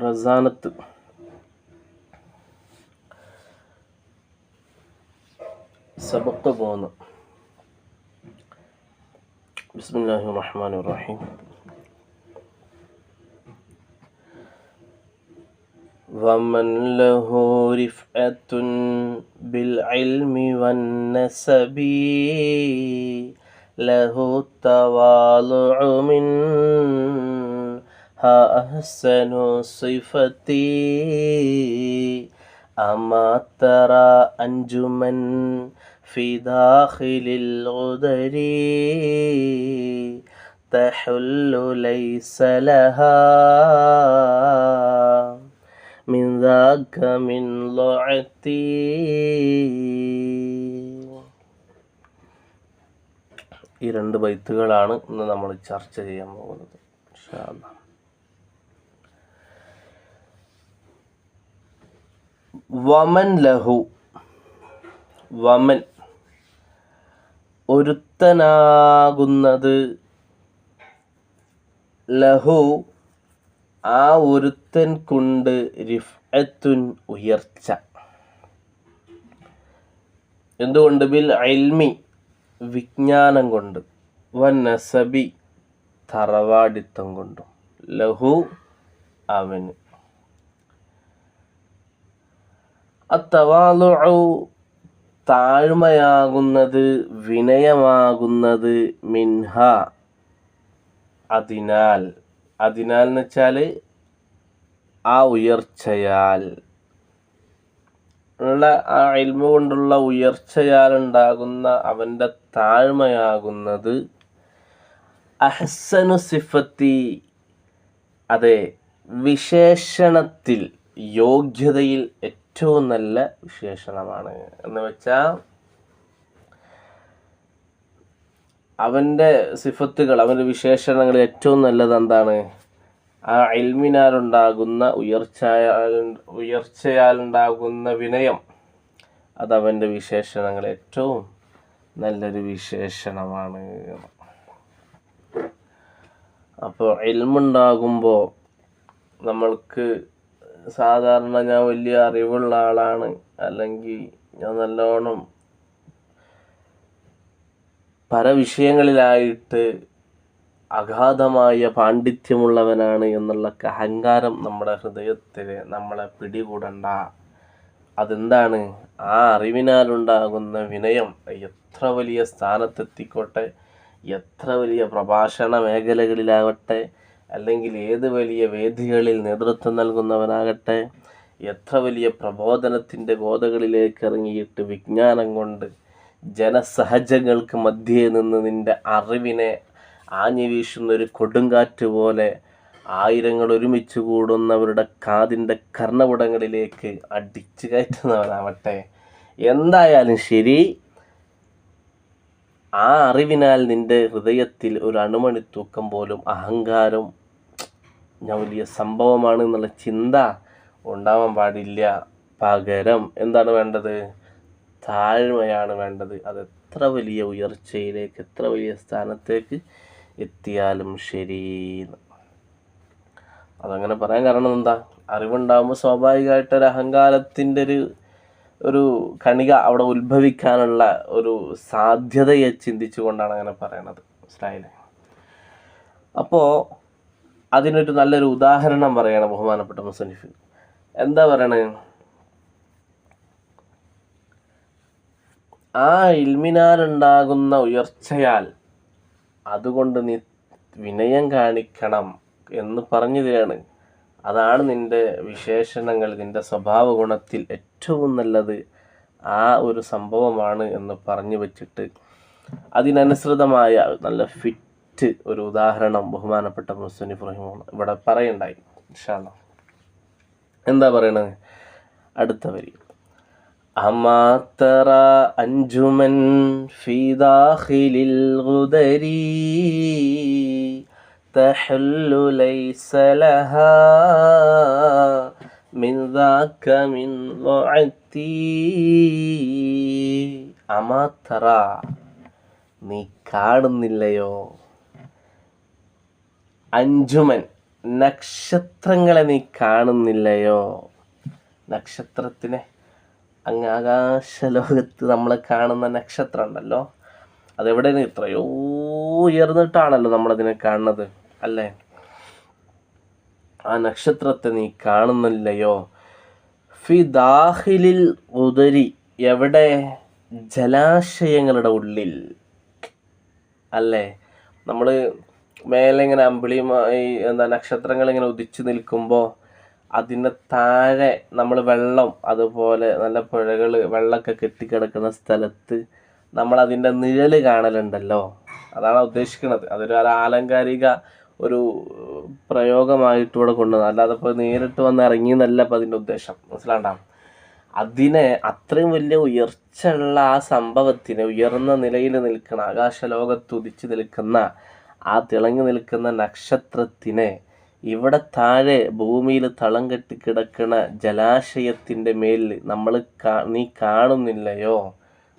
റസാനത്ത് സബക്ക് പോകുന്നു. ബിസ്മില്ലാഹിർ റഹ്മാനിർ റഹീം. വമൻ ലഹു റിഫഅത്തുൻ ബിൽ ഇൽമി വൻ നസബി ലഹു തവാലുഉ മിൻ അഹ്സനു സിഫതി അമാ തറ അൻജുമൻ ഫി ദാഖിലിൽ ഗുദരി തഹുല്ലു ലൈസ ലഹാ മിൻ ദാക മിൻ ളുഅതി. ഈ 2 ബൈത്തുകളാണ് ഇന്ന് നമ്മൾ ചർച്ച ചെയ്യാൻ പോകുന്നത് ഇൻഷാ അല്ലാഹ്. വമൻ ലഹു, വമൻ ഒരുത്തനാകുന്നത്, ലഹു ആ ഒരുത്തൻ കൊണ്ട്, റിഫഅത്തുൻ ഉയർച്ച. എന്തുകൊണ്ട്? ബിൽ ഇൽമി വിജ്ഞാനം കൊണ്ട്, വൻ നസബി തറവാടിത്തം കൊണ്ടും. ലഹു അവന്. അത്തവാലുഉ താഴ്മയാകുന്നത്, വിനയമാകുന്നത്, മിൻഹ അതിനാൽ, അതിനാൽ എന്ന് വെച്ചാൽ ആ ഉയർച്ചയാൽ ഉള്ള, ആ ഇൽമു കൊണ്ടുള്ള ഉയർച്ചയാൽ ഉണ്ടാകുന്ന അവൻ്റെ താഴ്മയാകുന്നത്, അഹ്സനു സിഫത്തി അതെ വിശേഷണത്തിൽ, യോഗ്യതയിൽ ഏറ്റവും നല്ല വിശേഷണമാണ്. എന്ന് വെച്ചാൽ അവൻ്റെ സിഫത്തുകൾ, അവൻ്റെ വിശേഷണങ്ങൾ ഏറ്റവും നല്ലത് എന്താണ്? ആ ഇൽമിനാലുണ്ടാകുന്ന ഉയർച്ചയാലുണ്ടാകുന്ന വിനയം, അതവൻ്റെ വിശേഷണങ്ങൾ ഏറ്റവും നല്ലൊരു വിശേഷണമാണ്. അപ്പോൾ ഇൽമുണ്ടാകുമ്പോൾ നമ്മൾക്ക് സാധാരണ ഞാൻ വലിയ അറിവുള്ള ആളാണ്, അല്ലെങ്കിൽ ഞാൻ നല്ലോണം പല വിഷയങ്ങളിലായിട്ട് അഗാധമായ പാണ്ഡിത്യമുള്ളവനാണ് എന്നുള്ള അഹങ്കാരം നമ്മുടെ ഹൃദയത്തിൽ നമ്മളെ പിടികൂടണ്ട. അതെന്താണ്? ആ അറിവിനാലുണ്ടാകുന്ന വിനയം എത്ര വലിയ സ്ഥാനത്തെത്തിക്കോട്ടെ, എത്ര വലിയ പ്രഭാഷണ മേഖലകളിലാവട്ടെ, അല്ലെങ്കിൽ ഏത് വലിയ വേദികളിൽ നേതൃത്വം നൽകുന്നവനാകട്ടെ, എത്ര വലിയ പ്രബോധനത്തിൻ്റെ ഗോതകളിലേക്ക് ഇറങ്ങിയിട്ട് വിജ്ഞാനം കൊണ്ട് ജനസഹജങ്ങൾക്ക് മധ്യേ നിന്ന് നിൻ്റെ അറിവിനെ ആഞ്ഞു വീശുന്നൊരു കൊടുങ്കാറ്റ് പോലെ ആയിരങ്ങൾ ഒരുമിച്ച് കൂടുന്നവരുടെ കാതിൻ്റെ കർണപുടങ്ങളിലേക്ക് അടിച്ചു കയറ്റുന്നവനാവട്ടെ, എന്തായാലും ശരി, ആ അറിവിനാൽ നിൻ്റെ ഹൃദയത്തിൽ ഒരു അണുമണി തൂക്കം പോലും അഹങ്കാരം, ഞാൻ വലിയ സംഭവമാണ് എന്നുള്ള ചിന്ത ഉണ്ടാവാൻ പാടില്ല. പകരം എന്താണ് വേണ്ടത്? താഴ്മയാണ് വേണ്ടത്. അത് എത്ര വലിയ ഉയർച്ചയിലേക്ക്, എത്ര വലിയ സ്ഥാനത്തേക്ക് എത്തിയാലും ശരി. അതങ്ങനെ പറയാൻ കാരണം എന്താ? അറിവുണ്ടാകുമ്പോൾ സ്വാഭാവികമായിട്ടൊരു അഹങ്കാരത്തിൻ്റെ ഒരു കണിക അവിടെ ഉത്ഭവിക്കാനുള്ള ഒരു സാധ്യതയെ ചിന്തിച്ചുകൊണ്ടാണ് അങ്ങനെ പറയണത്. മനസ്സിലായില്ലേ? അപ്പോൾ അതിനൊരു നല്ലൊരു ഉദാഹരണം പറയണം ബഹുമാനപ്പെട്ട മുസന്നിഫ്. എന്താ പറയണേ? ആ ഇൽമിനാലുണ്ടാകുന്ന ഉയർച്ചയാൽ അതുകൊണ്ട് നീ വിനയം കാണിക്കണം എന്ന് പറഞ്ഞു തരാണ്. അതാണ് നിൻ്റെ വിശേഷണങ്ങൾ, നിൻ്റെ സ്വഭാവ ഗുണത്തിൽ ഏറ്റവും നല്ലത് ആ ഒരു സംഭവമാണ് എന്ന് പറഞ്ഞു വച്ചിട്ട് അതിനനുസൃതമായ നല്ല ഫിറ്റ് ഒരു ഉദാഹരണം ബഹുമാനപ്പെട്ട മുസ്തനിഫ് റഹിമഹുല്ലാഹ് ഇവിടെ പറയണ്ടായി. ഇൻഷാ അല്ലാഹ്. എന്താ പറയണത്? അടുത്ത വരി, അമാ തറ അൻജുമൻ ഫീ ദാഖിലിൽ ഗുദരി തഹല്ലു ലൈസ ലഹാ മിൻ ദാക മിൻ ളുഅതി. അമാ തറ, നീ കാണുന്നില്ലയോ? അൻജുമൻ, നക്ഷത്രങ്ങളെ നീ കാണുന്നില്ലയോ? നക്ഷത്രത്തിനെ അങ്ങ് ആകാശലോകത്ത് നമ്മൾ കാണുന്ന നക്ഷത്രം ഉണ്ടല്ലോ, അതെവിടെയാണ്? എത്രയോ ഉയർന്നിട്ടാണല്ലോ നമ്മളതിനെ കാണുന്നത് അല്ലേ? ആ നക്ഷത്രത്തെ നീ കാണുന്നില്ലയോ? ഫി ദാഹിലിൽ ഉദരി, എവിടെ? ജലാശയങ്ങളുടെ ഉള്ളിൽ അല്ലേ? നമ്മൾ മേലെ ഇങ്ങനെ അമ്പിളിയുമായി നക്ഷത്രങ്ങൾ ഇങ്ങനെ ഉദിച്ചു നിൽക്കുമ്പോൾ അതിൻ്റെ താഴെ നമ്മൾ വെള്ളം, അതുപോലെ നല്ല പുഴകൾ, വെള്ളമൊക്കെ കെട്ടിക്കിടക്കുന്ന സ്ഥലത്ത് നമ്മൾ അതിൻ്റെ നിഴൽ കാണലുണ്ടല്ലോ. അതാണ് ഉദ്ദേശിക്കുന്നത്. അതൊരു ആലങ്കാരിക ഒരു പ്രയോഗമായിട്ട് ഇവിടെ കൊണ്ടുവന്നത്, അല്ലാതെ ഇപ്പോൾ നേരിട്ട് വന്ന് ഇറങ്ങി എന്നല്ല ഇപ്പോൾ അതിൻ്റെ ഉദ്ദേശം. മനസ്സിലാണ്ടാവും. അതിനെ അത്രയും വലിയ ഉയർച്ചയുള്ള ആ സംഭവത്തിന്, ഉയർന്ന നിലയിൽ നിൽക്കുന്ന, ആകാശലോകത്ത് ഉദിച്ചു നിൽക്കുന്ന ആ തിളങ്ങി നിൽക്കുന്ന നക്ഷത്രത്തിനെ ഇവിടെ താഴെ ഭൂമിയിൽ തളം കെട്ടി കിടക്കുന്ന ജലാശയത്തിൻ്റെ മേലിൽ നീ കാണുന്നില്ലയോ?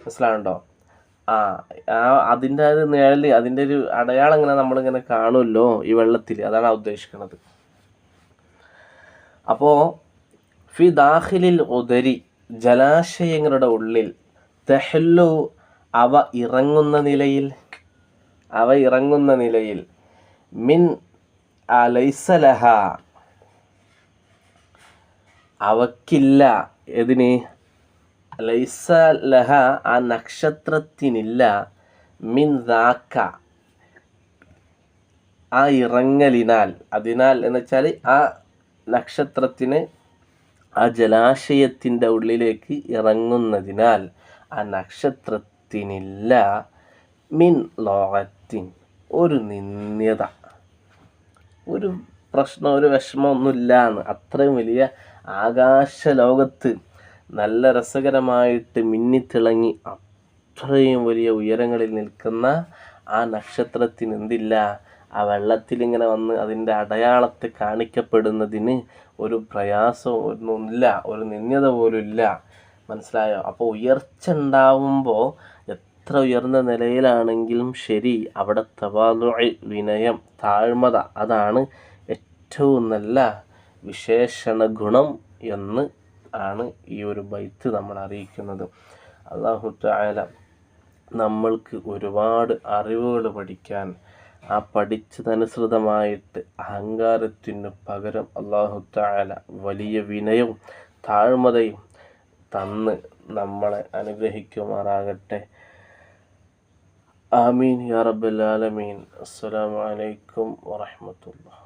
മനസ്സിലാവുണ്ടോ? അതിൻ്റെ ഒരു നിഴല്, അതിൻ്റെ ഒരു അടയാളം ഇങ്ങനെ നമ്മളിങ്ങനെ കാണുമല്ലോ ഈ വെള്ളത്തിൽ. അതാണ് ഉദ്ദേശിക്കുന്നത്. അപ്പോൾ ഫി ദാഖിലിൽ ഉദരി, ജലാശയങ്ങളുടെ ഉള്ളിൽ, തെഹല്ലു, അവ ഇറങ്ങുന്ന നിലയിൽ, മിൻ അലൈസലഹ, അവക്കില്ല. എതിന്? ലൈസലഹ, ആ നക്ഷത്രത്തിനില്ല. മിൻ ദാക്ക, ആ ഇറങ്ങലിനാൽ, അതിനാൽ എന്ന് വെച്ചാൽ ആ നക്ഷത്രത്തിന് ആ ജലാശയത്തിൻ്റെ ഉള്ളിലേക്ക് ഇറങ്ങുന്നതിനാൽ ആ നക്ഷത്രത്തിനില്ല മിൻ ലോകത്തിൻ, ഒരു നിന്ദ്യത, ഒരു പ്രശ്നം, ഒരു വിഷമമൊന്നുമില്ല എന്ന്. അത്രയും വലിയ ആകാശലോകത്ത് നല്ല രസകരമായിട്ട് മിന്നിത്തിളങ്ങി അത്രയും വലിയ ഉയരങ്ങളിൽ നിൽക്കുന്ന ആ നക്ഷത്രത്തിന് എന്തില്ല? ആ വെള്ളത്തിലിങ്ങനെ വന്ന് അതിൻ്റെ അടയാളത്തെ കാണിക്കപ്പെടുന്നതിന് ഒരു പ്രയാസം ഒന്നുമില്ല, ഒരു നിന്ദ്യത പോലും ഇല്ല. മനസ്സിലായോ? അപ്പോൾ ഉയർച്ച ഉണ്ടാവുമ്പോൾ എത്ര ഉയർന്ന നിലയിലാണെങ്കിലും ശരി, അവിടെ തവാദുഅ്, വിനയം, താഴ്മത, അതാണ് ഏറ്റവും നല്ല വിശേഷണ ഗുണം എന്ന് ആണ് ഈ ഒരു ബൈത്ത് നമ്മൾ അറിയിക്കുന്നത്. അല്ലാഹു തആല നമ്മൾക്ക് ഒരുപാട് അറിവുകൾ പഠിക്കാൻ, ആ പഠിച്ചതനുസൃതമായിട്ട് അഹങ്കാരത്തിന് പകരം അല്ലാഹു തആല വലിയ വിനയവും താഴ്മതയും തന്ന് നമ്മളെ അനുഗ്രഹിക്കുമാറാകട്ടെ. ആമീൻ യാ റബ്ബൽ ആലമീൻ. അസ്സലാമു അലൈക്കും വറഹ്മത്തുള്ളാഹി.